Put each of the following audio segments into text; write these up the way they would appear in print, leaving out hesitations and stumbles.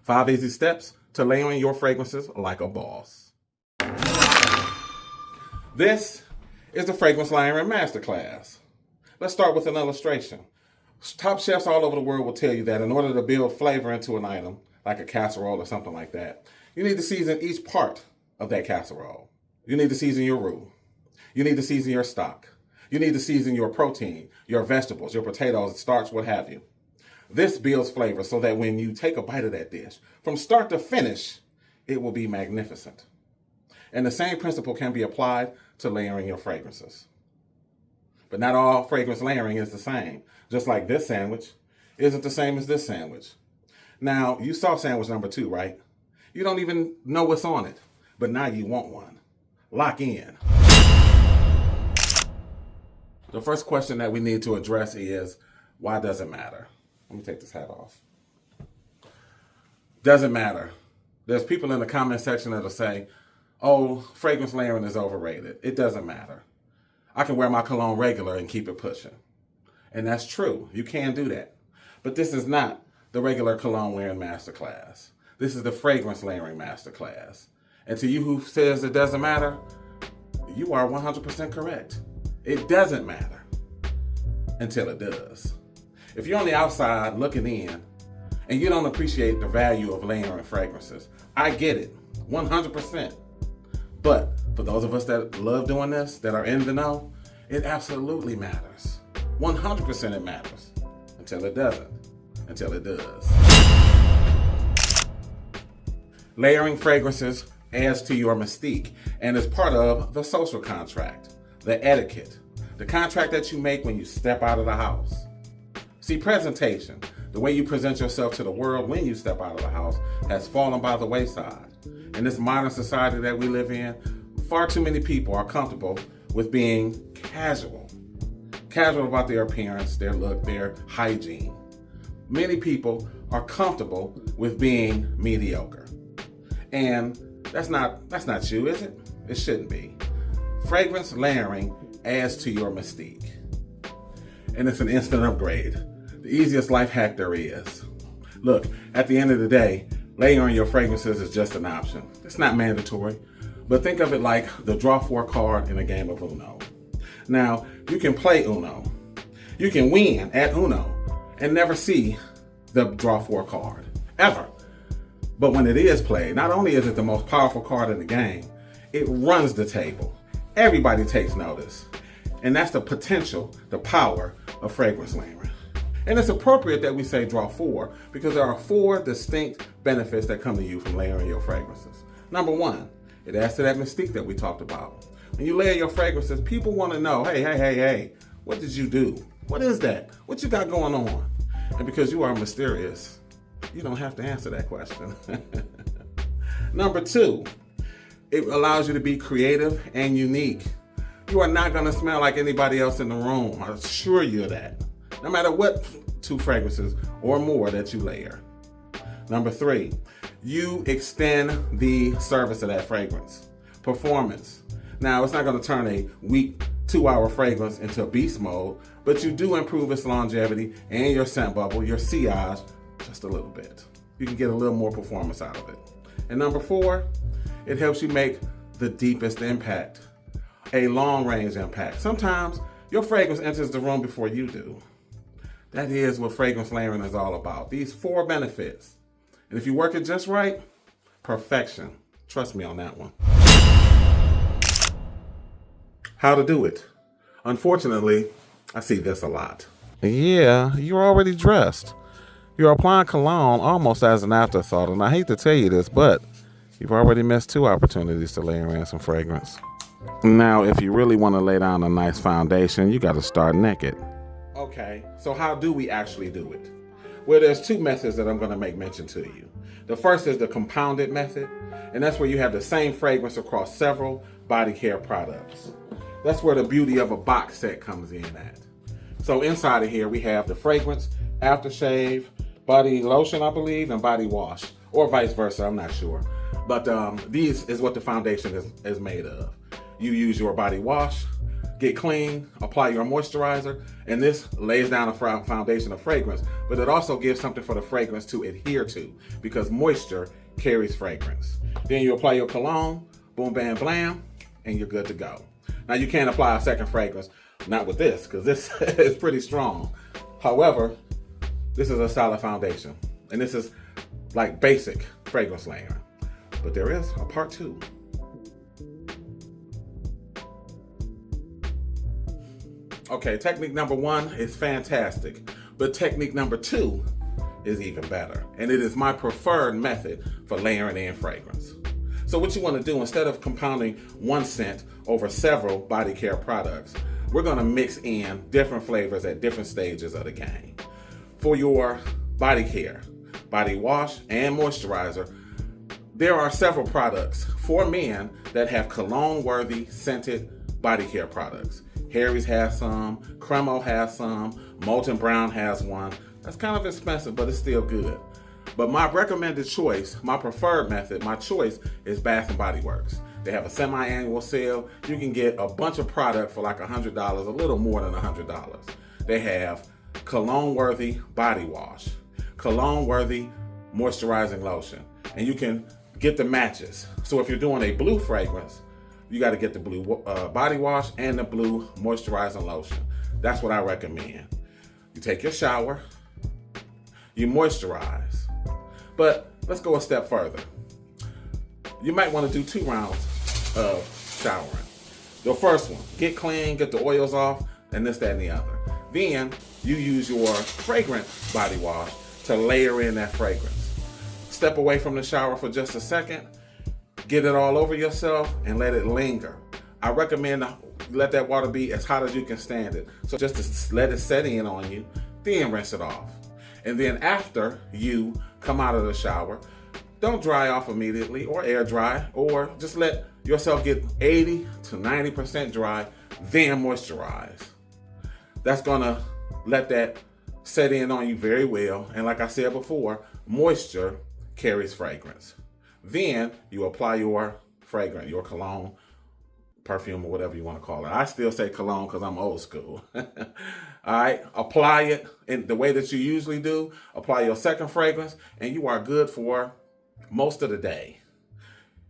5 easy steps to layering your fragrances like a boss. This is the Fragrance Layering Masterclass. Let's start with an illustration. Top chefs all over the world will tell you that in order to build flavor into an item, like a casserole or something like that, you need to season each part of that casserole. You need to season your roux. You need to season your stock. You need to season your protein, your vegetables, your potatoes, starch, what have you. This builds flavor so that when you take a bite of that dish, from start to finish, it will be magnificent. And the same principle can be applied to layering your fragrances. But not all fragrance layering is the same. Just like this sandwich isn't the same as this sandwich. Now, you saw sandwich number 2, right? You don't even know what's on it, but now you want one. Lock in. The first question that we need to address is, why does it matter? Let me take this hat off. Does it matter? There's people in the comment section that'll say, oh, fragrance layering is overrated. It doesn't matter. I can wear my cologne regular and keep it pushing. And that's true. You can do that. But this is not the regular cologne layering masterclass. This is the fragrance layering masterclass. And to you who says it doesn't matter, you are 100% correct. It doesn't matter until it does. If you're on the outside looking in and you don't appreciate the value of layering fragrances, I get it, 100%. But for those of us that love doing this, that are in the know, it absolutely matters. 100% it matters until it doesn't, until it does. Layering fragrances adds to your mystique and is part of the social contract, the etiquette, the contract that you make when you step out of the house. See, presentation, the way you present yourself to the world when you step out of the house, has fallen by the wayside. In this modern society that we live in, far too many people are comfortable with being casual. Casual about their appearance, their look, their hygiene. Many people are comfortable with being mediocre. And that's not you, is it? It shouldn't be. Fragrance layering adds to your mystique. And it's an instant upgrade. The easiest life hack there is. Look, at the end of the day, layering your fragrances is just an option. It's not mandatory, but think of it like the draw 4 card in a game of Uno. Now, you can play Uno. You can win at Uno and never see the draw 4 card, ever. But when it is played, not only is it the most powerful card in the game, it runs the table. Everybody takes notice. And that's the potential, the power of fragrance layering. And it's appropriate that we say draw 4 because there are 4 distinct benefits that come to you from layering your fragrances. Number 1, it adds to that mystique that we talked about. When you layer your fragrances, people want to know, hey, what did you do? What is that? What you got going on? And because you are mysterious, you don't have to answer that question. Number 2, it allows you to be creative and unique. You are not going to smell like anybody else in the room. I assure you of that. No matter what 2 fragrances or more that you layer. Number 3, you extend the service of that fragrance. Performance. Now, it's not going to turn a weak 2-hour fragrance into a beast mode, but you do improve its longevity and your scent bubble, your sillage, just a little bit. You can get a little more performance out of it. And number 4, it helps you make the deepest impact, a long-range impact. Sometimes your fragrance enters the room before you do. That is what fragrance layering is all about. These 4 benefits. And if you work it just right, perfection. Trust me on that one. How to do it? Unfortunately, I see this a lot. Yeah, you're already dressed. You're applying cologne almost as an afterthought, and I hate to tell you this, but you've already missed 2 opportunities to layer in some fragrance. Now, if you really want to lay down a nice foundation, you got to start naked. Okay, so how do we actually do it? Well, there's 2 methods that I'm going to make mention to you. The first is the compounded method, and that's where you have the same fragrance across several body care products. That's where the beauty of a box set comes in at. So inside of here, we have the fragrance, aftershave, body lotion, I believe, and body wash, or vice versa, I'm not sure. But these is what the foundation is made of. You use your body wash get clean, apply your moisturizer, and this lays down a foundation of fragrance, but it also gives something for the fragrance to adhere to, because moisture carries fragrance. Then you apply your cologne, boom, bam, blam, and you're good to go. Now you can't apply a second fragrance, not with this, because this is pretty strong. However, this is a solid foundation, and this is like basic fragrance layering. But there is a part 2. Okay, technique number 1 is fantastic, but technique number 2 is even better. And it is my preferred method for layering in fragrance. So what you want to do, instead of compounding one scent over several body care products, we're going to mix in different flavors at different stages of the game. For your body care, body wash, and moisturizer, there are several products for men that have cologne-worthy scented body care products. Harry's has some, Cremo has some, Molten Brown has one. That's kind of expensive, but it's still good. But my recommended choice, my preferred method, my choice is Bath & Body Works. They have a semi-annual sale. You can get a bunch of product for like $100, a little more than $100. They have cologne-worthy body wash, cologne-worthy moisturizing lotion, and you can get the matches. So if you're doing a blue fragrance, you got to get the blue body wash and the blue moisturizing lotion. That's what I recommend. You take your shower, you moisturize. But let's go a step further. You might want to do 2 rounds of showering. The first one, get clean, get the oils off, and this, that, and the other. Then you use your fragrant body wash to layer in that fragrance. Step away from the shower for just a second, get it all over yourself, and let it linger. I recommend let that water be as hot as you can stand it. So just to let it set in on you, then rinse it off. And then after you come out of the shower, don't dry off immediately or air dry, or just let yourself get 80 to 90% dry, then moisturize. That's gonna let that set in on you very well. And like I said before, moisture carries fragrance. Then you apply your fragrance, your cologne, perfume, or whatever you want to call it. I still say cologne because I'm old school. All right, apply it in the way that you usually do. Apply your second fragrance, and you are good for most of the day,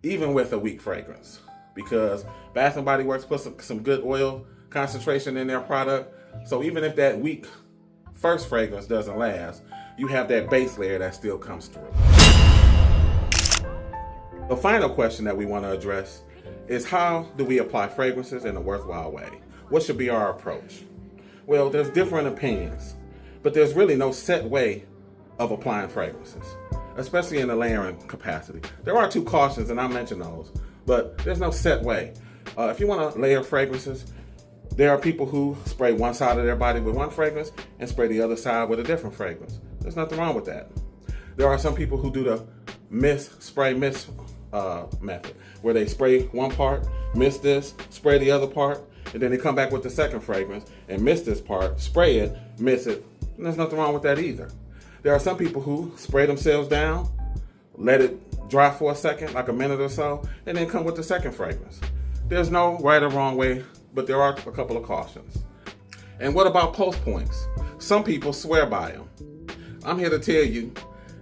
even with a weak fragrance, because Bath & Body Works puts some good oil concentration in their product. So even if that weak first fragrance doesn't last, you have that base layer that still comes through. The final question that we want to address is, how do we apply fragrances in a worthwhile way? What should be our approach? Well, there's different opinions, but there's really no set way of applying fragrances, especially in the layering capacity. There are 2 cautions, and I'll mention those, but there's no set way. If you want to layer fragrances, there are people who spray one side of their body with one fragrance and spray the other side with a different fragrance. There's nothing wrong with that. There are some people who do the spray mist method, where they spray one part, mist this, spray the other part, and then they come back with the second fragrance and mist this part, spray it, mist it. And there's nothing wrong with that either. There are some people who spray themselves down, let it dry for a second, like a minute or so, and then come with the second fragrance. There's no right or wrong way, but there are a couple of cautions. And what about pulse points? Some people swear by them. I'm here to tell you,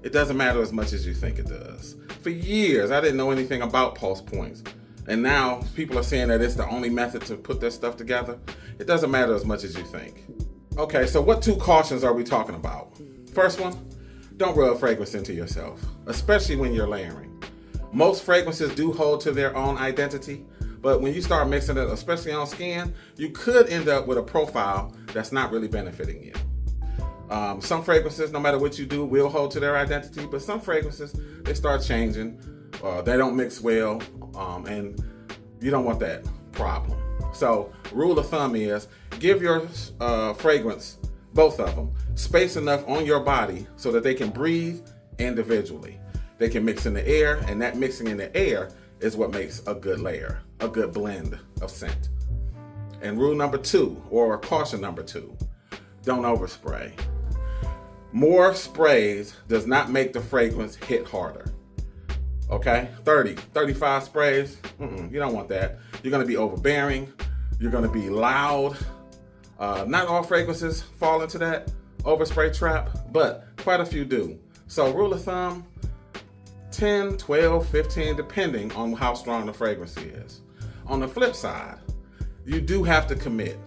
it doesn't matter as much as you think it does. For years, I didn't know anything about pulse points. And now people are saying that it's the only method to put this stuff together. It doesn't matter as much as you think. Okay, so what 2 cautions are we talking about? First one, don't rub fragrance into yourself, especially when you're layering. Most fragrances do hold to their own identity, but when you start mixing it, especially on skin, you could end up with a profile that's not really benefiting you. Some fragrances, no matter what you do, will hold to their identity, but some fragrances, they start changing, they don't mix well, and you don't want that problem. So, rule of thumb is, give your fragrance, both of them, space enough on your body so that they can breathe individually. They can mix in the air, and that mixing in the air is what makes a good layer, a good blend of scent. And rule number 2, or caution number 2, don't overspray. More sprays does not make the fragrance hit harder. Okay, 35 sprays, you don't want that. You're gonna be overbearing. You're gonna be loud. Not all fragrances fall into that overspray trap, but quite a few do. So rule of thumb, 10, 12, 15, depending on how strong the fragrance is. On the flip side, you do have to commit.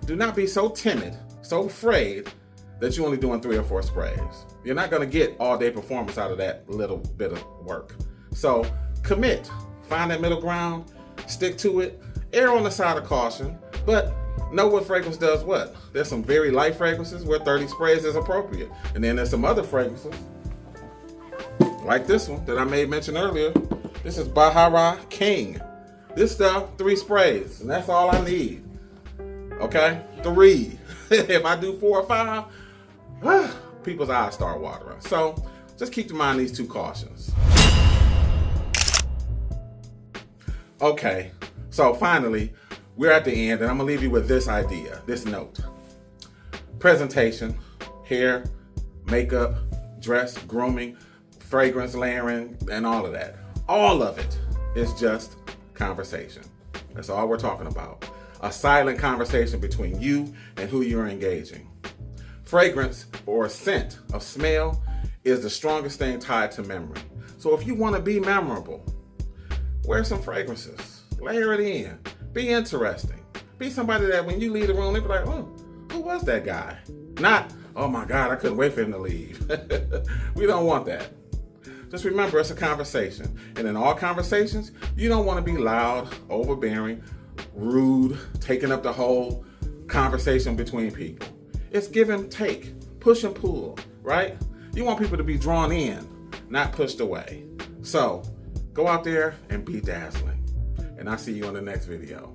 Do not be so timid, so afraid that you're only doing 3 or 4 sprays. You're not gonna get all day performance out of that little bit of work. So commit, find that middle ground, stick to it, err on the side of caution, but know what fragrance does what. There's some very light fragrances where 30 sprays is appropriate. And then there's some other fragrances, like this one that I made mention earlier. This is Bahara King. This stuff, 3 sprays, and that's all I need. Okay, 3. If I do 4 or 5, people's eyes start watering. So just keep in mind these 2 cautions. Okay, so finally, we're at the end, and I'm gonna leave you with this idea, this note. Presentation, hair, makeup, dress, grooming, fragrance layering, and all of that. All of it is just conversation. That's all we're talking about. A silent conversation between you and who you're engaging. Fragrance or scent of smell is the strongest thing tied to memory. So if you want to be memorable, wear some fragrances, layer it in, be interesting. Be somebody that when you leave the room, they be like, oh, who was that guy? Not, oh my God, I couldn't wait for him to leave. We don't want that. Just remember, it's a conversation. And in all conversations, you don't want to be loud, overbearing, rude, taking up the whole conversation between people. It's give and take, push and pull, right? You want people to be drawn in, not pushed away. So go out there and be dazzling. And I'll see you in the next video.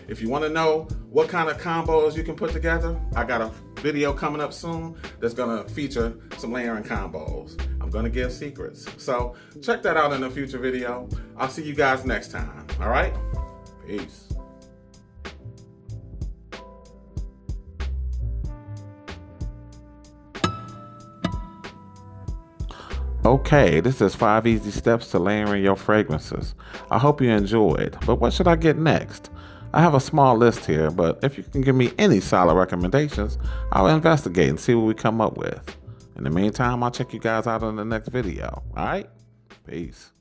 If you want to know what kind of combos you can put together, I got a video coming up soon that's going to feature some layering combos. I'm going to give secrets. So check that out in a future video. I'll see you guys next time. All right? Peace. Okay, this is 5 easy steps to layering your fragrances. I hope you enjoyed, but what should I get next? I have a small list here, but if you can give me any solid recommendations, I'll investigate and see what we come up with. In the meantime, I'll check you guys out in the next video. All right? Peace.